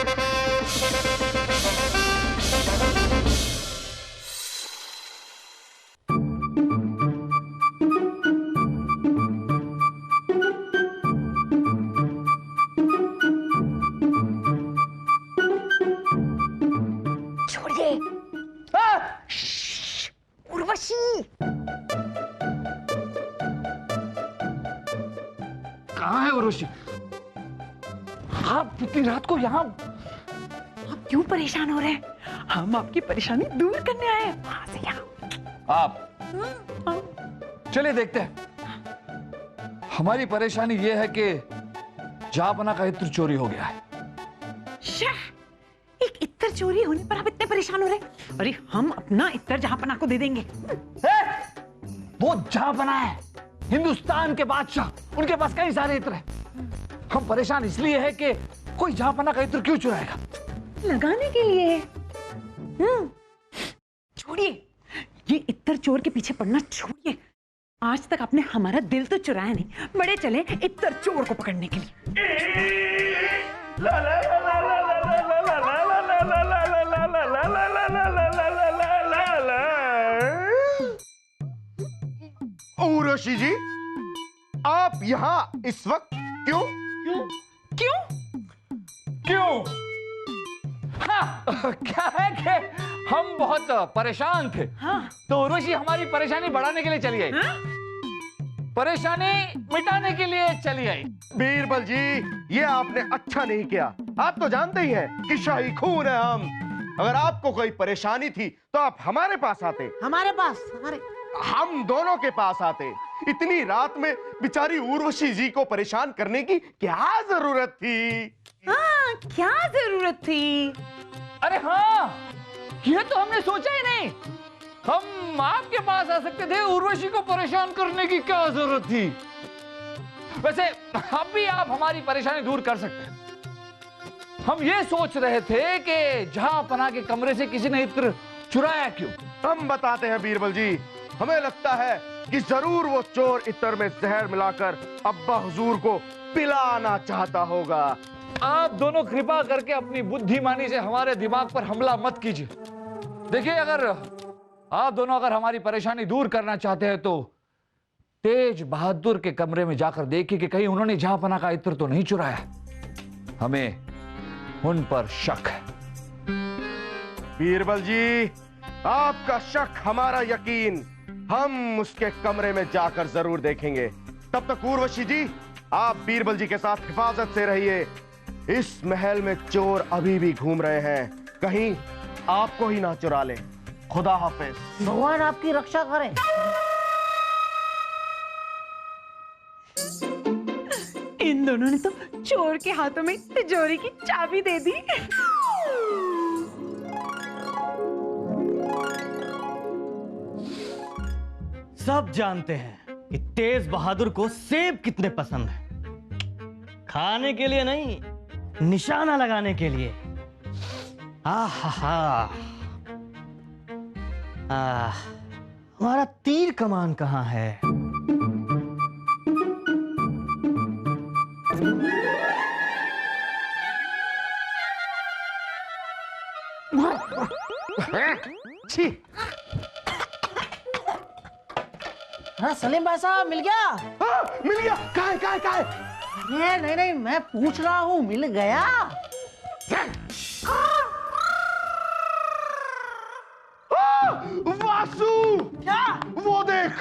छोड़िए। उर्वशी, कहाँ है उर्वशी? आप इतनी रात को यहाँ? आप क्यों परेशान हो रहे हैं? हम आपकी परेशानी दूर करने आए हैं। वहां से यहाँ। आप चलिए देखते हैं। हमारी परेशानी यह है कि जहापना का इत्र चोरी हो गया है। एक इत्र चोरी होने पर आप इतने परेशान हो रहे हैं? अरे हम अपना इत्र जहापना को दे देंगे। वो जहापना है हिंदुस्तान के बादशाह, उनके पास कई सारे इत्र हैं। हम परेशान इसलिए है कि कोई जहापना का इत्र क्यों चुराएगा? लगाने के लिए। छोड़िए, ये इत्र चोर के पीछे पड़ना छोड़िए। आज तक आपने हमारा दिल तो चुराया नहीं, बड़े चले इत्र चोर को पकड़ने के लिए। उर्वशी जी, आप यहाँ इस वक्त क्यों? क्यों? हाँ, क्या है कि हम बहुत परेशान थे। हाँ। तो उर्वशी हमारी परेशानी बढ़ाने के लिए चली आई। हाँ? परेशानी मिटाने के लिए चली आई। बीरबल जी, ये आपने अच्छा नहीं किया। आप तो जानते ही हैं कि शाही खून है हम। अगर आपको कोई परेशानी थी तो आप हमारे पास आते। हमारे पास? हम दोनों के पास आते। इतनी रात में बेचारी उर्वशी जी को परेशान करने की क्या जरूरत थी? हाँ, क्या जरूरत थी? अरे हाँ, ये तो हमने सोचा ही नहीं। हम आपके पास आ सकते थे, उर्वशी को परेशान करने की क्या जरूरत थी? वैसे अब भी आप हमारी परेशानी दूर कर सकते हैं। हम ये सोच रहे थे कि जहांपना के कमरे से किसी ने इत्र चुराया क्यों। हम बताते हैं बीरबल जी। हमें लगता है कि जरूर वो चोर इत्र में जहर मिलाकर अब्बा हुजूर को पिलाना चाहता होगा। आप दोनों कृपा करके अपनी बुद्धिमानी से हमारे दिमाग पर हमला मत कीजिए। देखिए, अगर आप दोनों अगर हमारी परेशानी दूर करना चाहते हैं तो तेज बहादुर के कमरे में जाकर देखिए कि कहीं उन्होंने जहांपना का इत्र तो नहीं चुराया। हमें उन पर शक है। बीरबल जी, आपका शक हमारा यकीन। हम उसके कमरे में जाकर जरूर देखेंगे। तब तक उर्वशी जी, आप बीरबल जी के साथ हिफाजत से रहिए। इस महल में चोर अभी भी घूम रहे हैं, कहीं आपको ही ना चुरा ले। खुदा हाफिज। भगवान आपकी रक्षा करे। इन दोनों ने तो चोर के हाथों में तिजोरी की चाबी दे दी। सब जानते हैं कि तेज बहादुर को सेब कितने पसंद है। खाने के लिए नहीं, निशाना लगाने के लिए। हमारा तीर कमान कहाँ है? छी, हाँ सलीम भाई साहब, मिल गया? मिल गया। कहाँ है? अरे नहीं, मैं पूछ रहा हूँ, मिल गया? वासु, क्या? वो देख,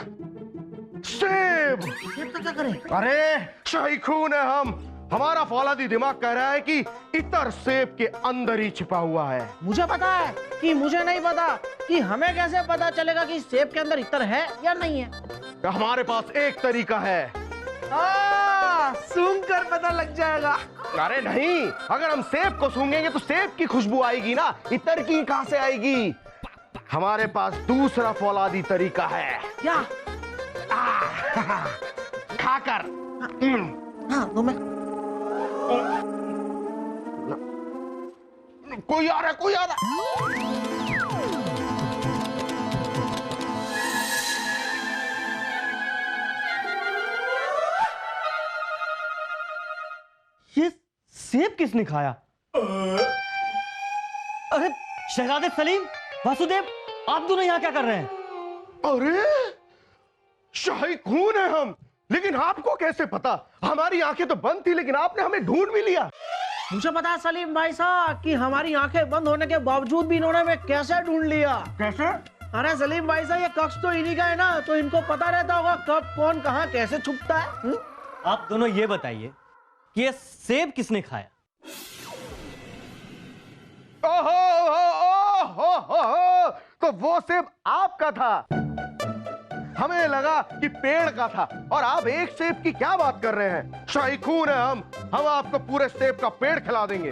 सेब। सेब का क्या करे? अरे शाही खून है हम। हमारा फौलादी दिमाग कह रहा है कि इत्र सेब के अंदर ही छिपा हुआ है। मुझे पता है कि मुझे नहीं पता कि हमें कैसे पता चलेगा कि सेब के अंदर इत्र है या नहीं है। हमारे पास एक तरीका है। सूंघ कर पता लग जाएगा। अरे नहीं, अगर हम सेब को सूंघेंगे तो सेब की खुशबू आएगी ना, इत्र की कहां से आएगी? हमारे पास दूसरा फौलादी तरीका है। क्या? खाकर। हाँ तो मैं कोई आ रहा है। ये सेब किसने खाया? अरे शहजादे सलीम, वासुदेव, आप दोनों यहाँ क्या कर रहे हैं? अरे शाही खून है हम, लेकिन आपको कैसे पता? हमारी आंखें तो बंद थी, लेकिन आपने हमें ढूंढ भी लिया। मुझे पता है सलीम भाई साहब कि हमारी आंखें बंद होने के बावजूद भी इन्होंने हमें कैसे ढूंढ लिया। कैसे? अरे सलीम भाई साहब, ये कक्ष तो इन्हीं का है ना, तो इनको पता रहता होगा कब कौन कहाँ कैसे छुपता है। आप दोनों ये बताइए कि ये सेब किसने खाया? ओहो, तो वो सेब आपका था। हमें लगा कि पेड़ का था, और आप एक सेब की क्या बात कर रहे हैं? शाही खून है हम आपको पूरे सेब का पेड़ खिला देंगे।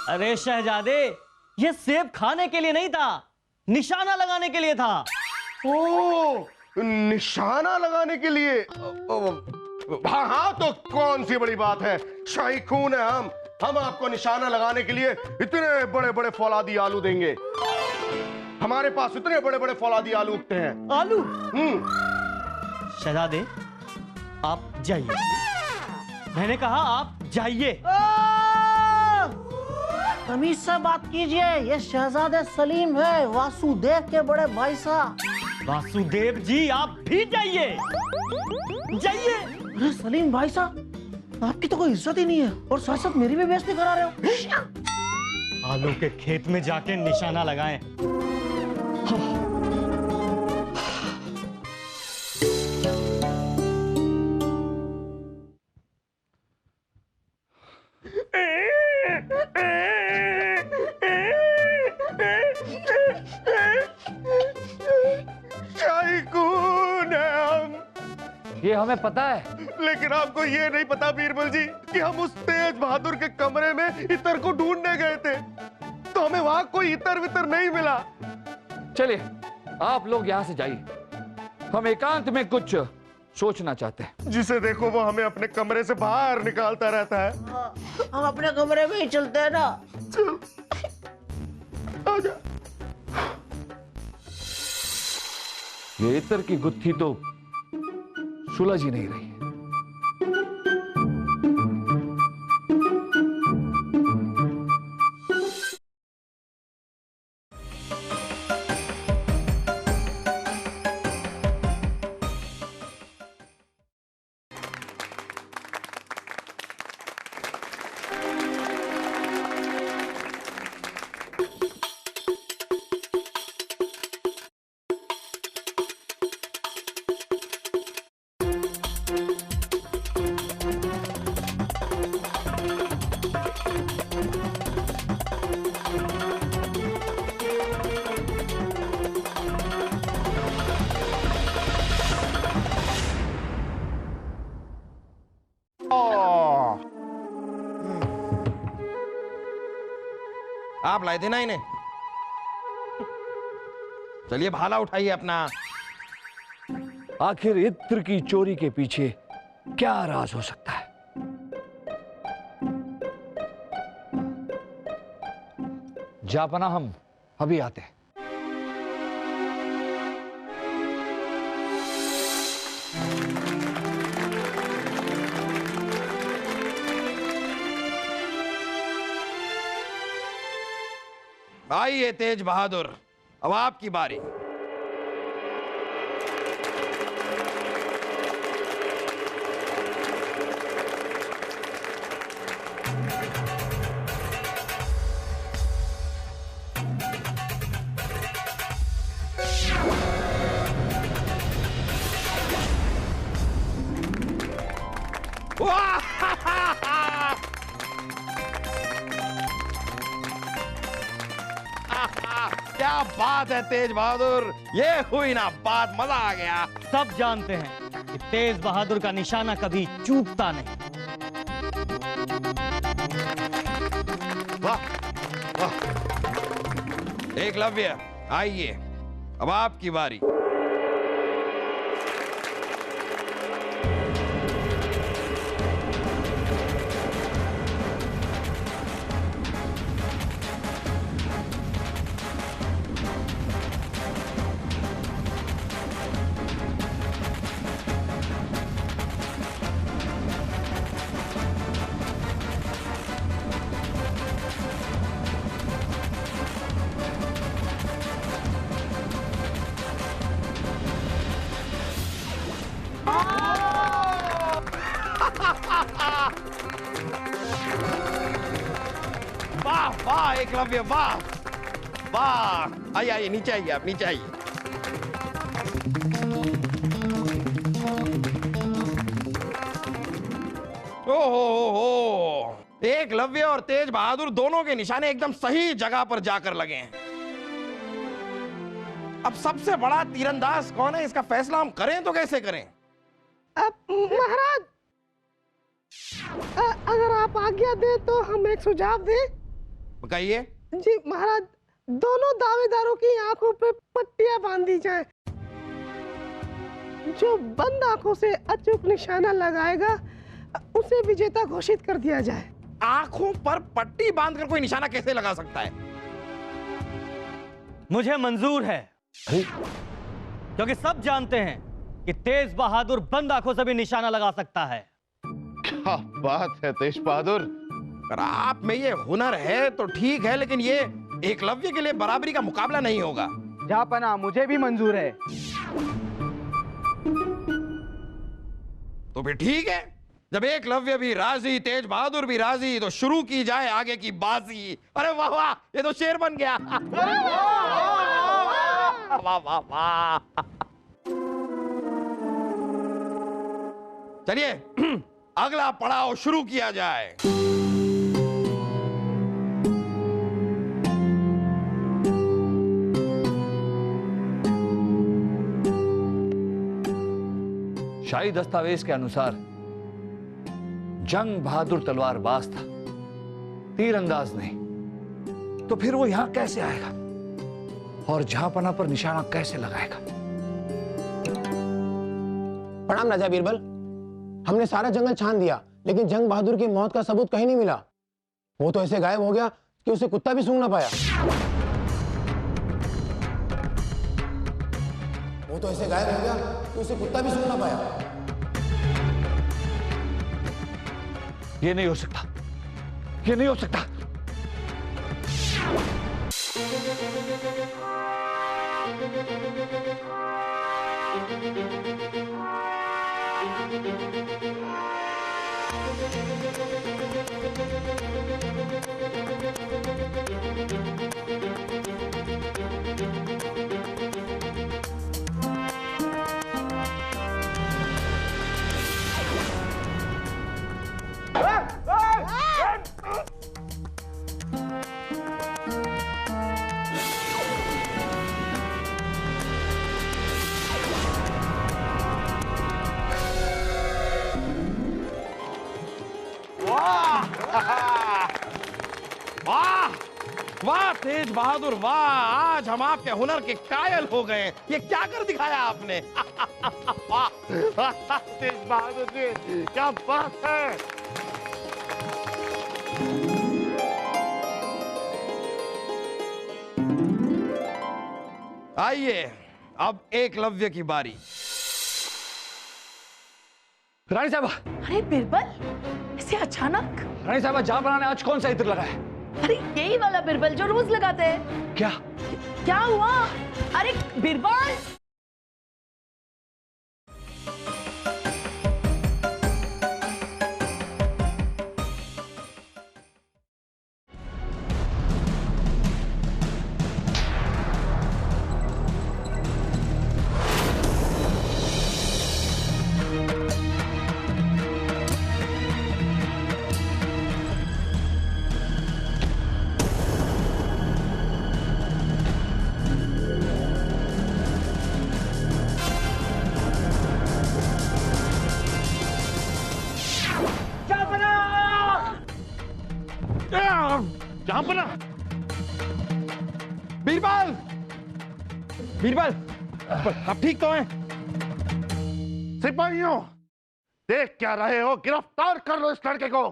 अरे शहजादे, ये सेब खाने के लिए नहीं था, निशाना लगाने के लिए था। ओ, निशाना लगाने के लिए? हाँ हाँ, तो कौन सी बड़ी बात है? शाही खून है हम आपको निशाना लगाने के लिए इतने बड़े बड़े फौलादी आलू देंगे। हमारे पास इतने बड़े बड़े फौलादी आलू उगते हैं। आलू? शहजादे, आप जाइए। मैंने कहा आप जाइए। तमीज से बात कीजिए, ये शहजादे सलीम है, वासुदेव के बड़े भाई साहब। वासुदेव जी, आप भी जाइए, जाइए। अरे सलीम भाई साहब, आपकी तो कोई इज्जत ही नहीं है, और साथ साथ मेरी भी बेइज्जती करा रहे हो। आलू के खेत में जाके निशाना लगाएं। शाही खून है हम। ये हमें पता है, लेकिन आपको ये नहीं पता बीरबल जी कि हम उस तेज बहादुर के कमरे में इतर को ढूंढने गए थे, तो हमें वहां कोई इतर वितर नहीं मिला। चलिए आप लोग यहाँ से जाइए, हम एकांत में कुछ सोचना चाहते हैं। जिसे देखो वो हमें अपने कमरे से बाहर निकालता रहता है। हम अपने कमरे में ही चलते हैं ना। चल आजा। ये इतर की गुत्थी तो सुलझ ही नहीं रही है। आप लाए थे ना इन्हें? चलिए भाला उठाइए अपना। आखिर इत्र की चोरी के पीछे क्या राज हो सकता है? जापना, हम अभी आते हैं। आइए तेज बहादुर, अब आपकी बारी। क्या बात है तेज बहादुर, ये हुई ना बात, मजा आ गया। सब जानते हैं कि तेज बहादुर का निशाना कभी चूकता नहीं। वाह वाह। एकलव्य, आइए, अब आपकी बारी। वाह एकलव्य वाह वाह। आइए आइए नीचे आइए, आप नीचे आइए। ओहो, एकलव्य और तेज बहादुर दोनों के निशाने एकदम सही जगह पर जाकर लगे हैं। अब सबसे बड़ा तीरंदाज कौन है, इसका फैसला हम करें तो कैसे करें? अब महाराज, अगर आप आज्ञा दें तो हम एक सुझाव दें। बताइए। जी महाराज, दोनों दावेदारों की आंखों पे पट्टियां बांध दी जाए। जो बंद आंखों से अचूक निशाना लगाएगा उसे विजेता घोषित कर दिया जाए। आंखों पर पट्टी बांधकर कोई निशाना कैसे लगा सकता है? मुझे मंजूर है, क्योंकि सब जानते हैं कि तेज बहादुर बंद आंखों से भी निशाना लगा सकता है। क्या बात है तेज बहादुर। अगर आप में ये हुनर है तो ठीक है, लेकिन ये एकलव्य के लिए बराबरी का मुकाबला नहीं होगा। जापना, मुझे भी मंजूर है। तो फिर ठीक है, जब एकलव्य भी राजी, तेज बहादुर भी राजी, तो शुरू की जाए आगे की बाजी। अरे वाह वाह, ये तो शेर बन गया। वाह वाह वाह। चलिए अगला पड़ाव शुरू किया जाए। शाही दस्तावेज के अनुसार जंग बहादुर तलवारबाज था, तीरंदाज नहीं। तो फिर वो यहां कैसे आएगा और जहांपना पर निशाना कैसे लगाएगा? प्रणाम राजा बीरबल। हमने सारा जंगल छान दिया, लेकिन जंग बहादुर की मौत का सबूत कहीं नहीं मिला। वो तो ऐसे गायब हो गया कि उसे कुत्ता भी सूंघ ना पाया। वो तो ऐसे गायब हो गया कि उसे कुत्ता भी सूंघ ना पाया। ये नहीं हो सकता, ये नहीं हो सकता। वाह वाह तेज बहादुर वाह, आज हम आपके हुनर के कायल हो गए। ये क्या कर दिखाया आपने। वाह तेज बहादुर जी, क्या बात है। आइए अब एकलव्य की बारी। रानी साहबा, अरे बिरबल, ऐसे अचानक? रानी साहबा, जहां बनाने आज कौन सा इत्र लगा है? अरे यही वाला बिरबल जो रोज लगाते हैं। क्या क्या हुआ? अरे बिरबल, जहांपना। बीरबल, बीरबल, आप ठीक तो हैं? सिपाहियों, देख क्या रहे हो, गिरफ्तार कर लो इस लड़के को।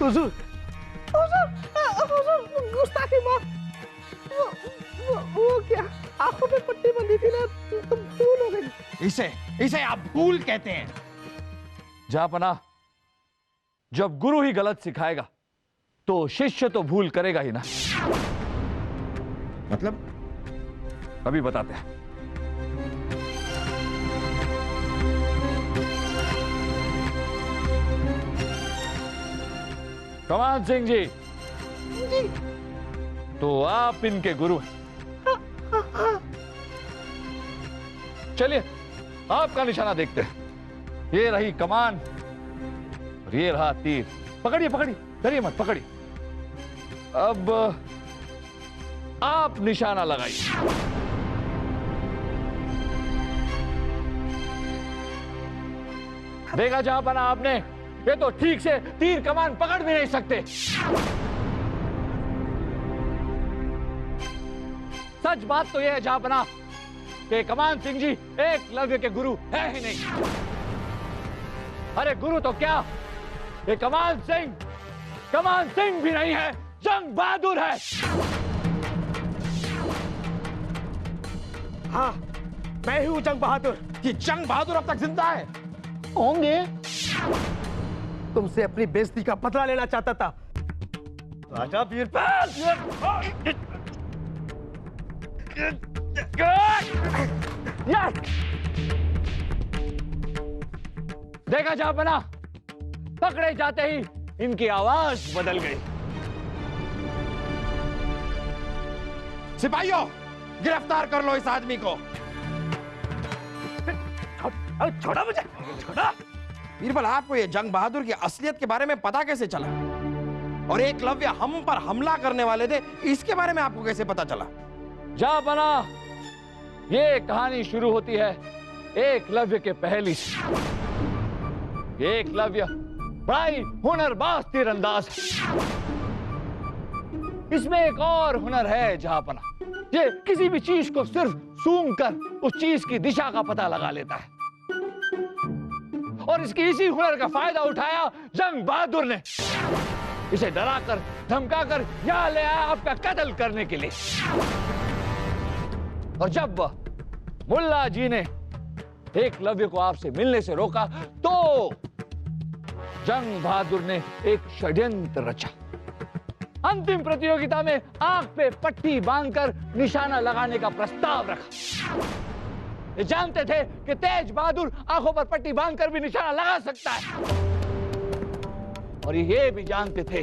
हुजूर, गुस्ताखी माफ। वो क्या, आंखों पे पट्टी बंधी थी ना, तो भूल हो गई। इसे आप भूल कहते हैं। जहांपना, जब गुरु ही गलत सिखाएगा तो शिष्य तो भूल करेगा ही ना। मतलब अभी बताते हैं। कमान सिंह जी, तो आप इनके गुरु हैं। चलिए आपका निशाना देखते हैं। ये रही कमान और ये रहा तीर। पकड़िए पकड़िए, डरिए मत, पकड़िए। अब आप निशाना लगाइए। देखा जहां बना आपने, ये तो ठीक से तीर कमान पकड़ भी नहीं सकते। सच बात तो यह है जहां बना कि कमान सिंह जी एकलव्य के गुरु है ही नहीं। अरे गुरु तो क्या, ये कमान सिंह भी नहीं है, जंग बहादुर है। हाँ, मैं ही हूं जंग बहादुर। कि जंग बहादुर अब तक जिंदा है? होंगे। तुमसे अपनी बेइज्जती का बदला लेना चाहता था। राजा बीरबल, देखा जहां बना, पकड़े जाते ही इनकी आवाज बदल गई। सिपाहियों, गिरफ्तार कर लो इस आदमी को। छोड़ा मुझे, छोड़ा। बीरबल, आपको ये जंग बहादुर की असलियत के बारे में पता कैसे चला? और एकलव्य हम पर हमला करने वाले थे, इसके बारे में आपको कैसे पता चला? जहां बना, ये कहानी शुरू होती है एकलव्य के पहली से। एकलव्य बड़ा ही हुनरबाज तीरंदाज है। इसमें एक और हुनर है जहांपना, ये किसी भी चीज को सिर्फ सूंघ कर उस चीज की दिशा का पता लगा लेता है। और इसकी इसी हुनर का फायदा उठाया जंग बहादुर ने। इसे डराकर धमकाकर यहां ले आया आपका कत्ल करने के लिए। और जब मुल्ला जी ने एकलव्य को आपसे मिलने से रोका तो जंग बहादुर ने एक षड्यंत्र रचा। अंतिम प्रतियोगिता में आंख पे पट्टी बांधकर निशाना लगाने का प्रस्ताव रखा। ये जानते थे कि तेज बहादुर आंखों पर पट्टी बांधकर भी निशाना लगा सकता है। और ये भी जानते थे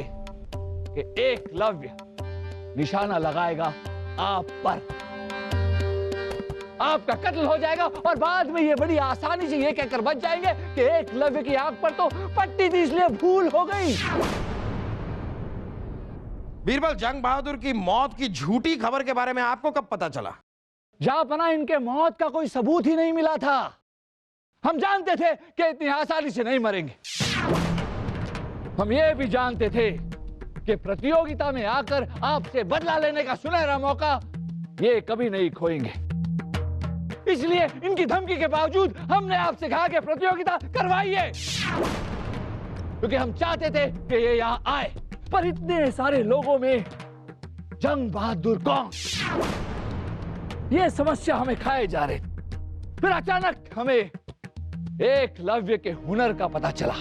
कि एकलव्य निशाना लगाएगा आप पर, आपका कत्ल हो जाएगा और बाद में ये बड़ी आसानी से ये कहकर बच जाएंगे कि एकलव्य की आंख पर तो पट्टी थी इसलिए भूल हो गई। बीरबल, जंग बहादुर की मौत की झूठी खबर के बारे में आपको कब पता चला? जहांपना इनके मौत का कोई सबूत ही नहीं मिला था। हम जानते थे कि इतनी आसानी से नहीं मरेंगे। हम ये भी जानते थे कि प्रतियोगिता में आकर आपसे बदला लेने का सुनहरा मौका ये कभी नहीं खोएंगे। इसलिए इनकी धमकी के बावजूद हमने आपसे कहा कि प्रतियोगिता करवाइए, क्योंकि हम चाहते थे कि ये यहां आए। पर इतने सारे लोगों में जंग बहादुर कौन, ये समस्या हमें खाए जा रही। फिर अचानक हमें एकलव्य के हुनर का पता चला।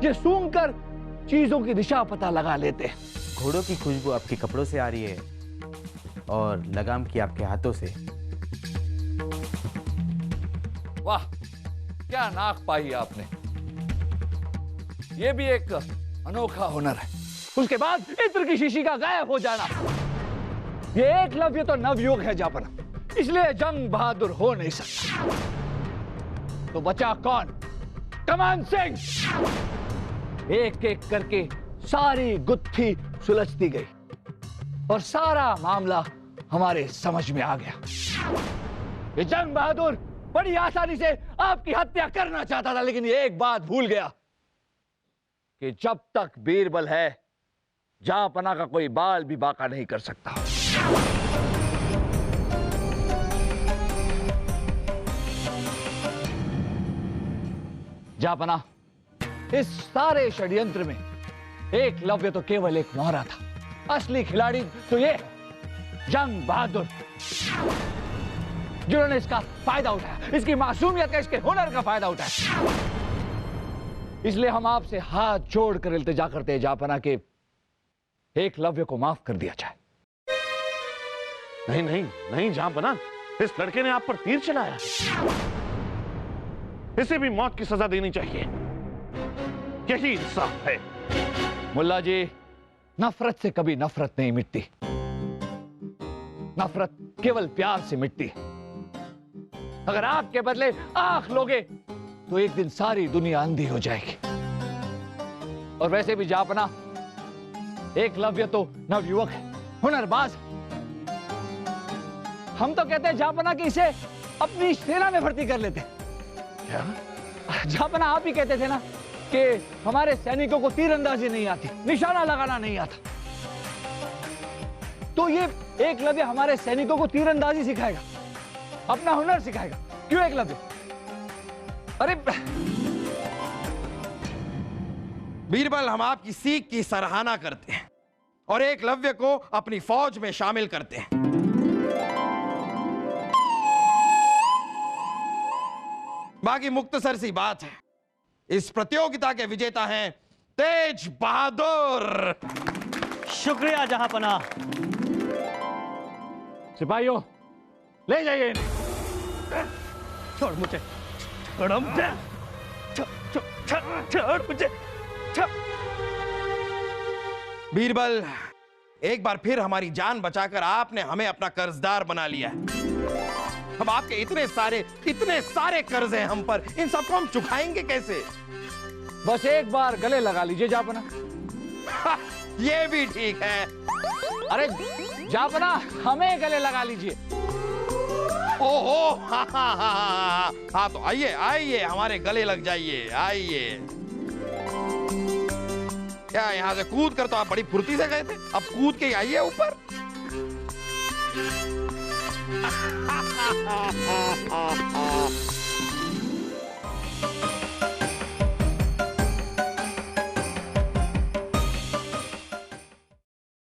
ये सूंघकर चीजों की दिशा पता लगा लेते हैं। घोड़ों की खुशबू आपके कपड़ों से आ रही है और लगाम की आपके हाथों से। वाह, क्या नाक पाई आपने। ये भी एक अनोखा हुनर है। उसके बाद इत्र की शीशी का गायब हो जाना। ये एकलव्य तो नवयुग है जापना, इसलिए जंग बहादुर हो नहीं सकता। तो बचा कौन? कमान सिंह। एक एक करके सारी गुत्थी सुलझती गई और सारा मामला हमारे समझ में आ गया। ये जंग बहादुर बड़ी आसानी से आपकी हत्या करना चाहता था, लेकिन ये एक बात भूल गया कि जब तक बीरबल है जहांपना का कोई बाल भी बाका नहीं कर सकता। जहांपना, इस सारे षड्यंत्र में एकलव्य तो केवल एक मोहरा था। असली खिलाड़ी तो ये जंग बहादुर, जिन्होंने इसका फायदा उठाया, इसकी मासूमियत का, इसके हुनर का फायदा उठाया। इसलिए हम आपसे हाथ जोड़कर इल्तिजा करते हैं जहांपना के एकलव्य को माफ कर दिया जाए। नहीं नहीं नहीं जहांपना, इस लड़के ने आप पर तीर चलाया, इसे भी मौत की सजा देनी चाहिए। यही इंसाफ है। मुल्ला जी, नफरत से कभी नफरत नहीं मिटती। नफरत केवल प्यार से मिटती। अगर आपके बदले आंख लोगे तो एक दिन सारी दुनिया अंधी हो जाएगी। और वैसे भी जापना, एकलव्य तो नवयुवक है, हुनरबाज। हम तो कहते हैं जापना कि इसे अपनी सेना में भर्ती कर लेते। क्या? जापना आप ही कहते थे ना कि हमारे सैनिकों को तीरंदाजी नहीं आती, निशाना लगाना नहीं आता। तो ये एकलव्य हमारे सैनिकों को तीरंदाजी सिखाएगा, अपना हुनर सिखाएगा। क्यों एकलव्य? अरे बीरबल, हम आपकी सीख की सराहना करते हैं और एकलव्य को अपनी फौज में शामिल करते हैं। बाकी मुख्तसर सी बात है, इस प्रतियोगिता के विजेता हैं तेज बहादुर। शुक्रिया जहांपनाह। सिपाहियों, ले जाइए इन्हें। छोड़ मुझे, छोड़ मुझे, छोड़ मुझे। बीरबल, एक बार फिर हमारी जान बचाकर आपने हमें अपना कर्जदार बना लिया है। अब आपके इतने सारे कर्ज हैं हम पर, इन सबको हम चुकाएंगे कैसे? बस एक बार गले लगा लीजिए जापना। ये भी ठीक है। अरे जापना, हमें गले लगा लीजिए। ओहो, हाँ तो आइए आइए, हमारे गले लग जाइए, आइए। क्या यहां से कूद कर तो आप बड़ी फुर्ती से गए थे, अब कूद के आइए ऊपर।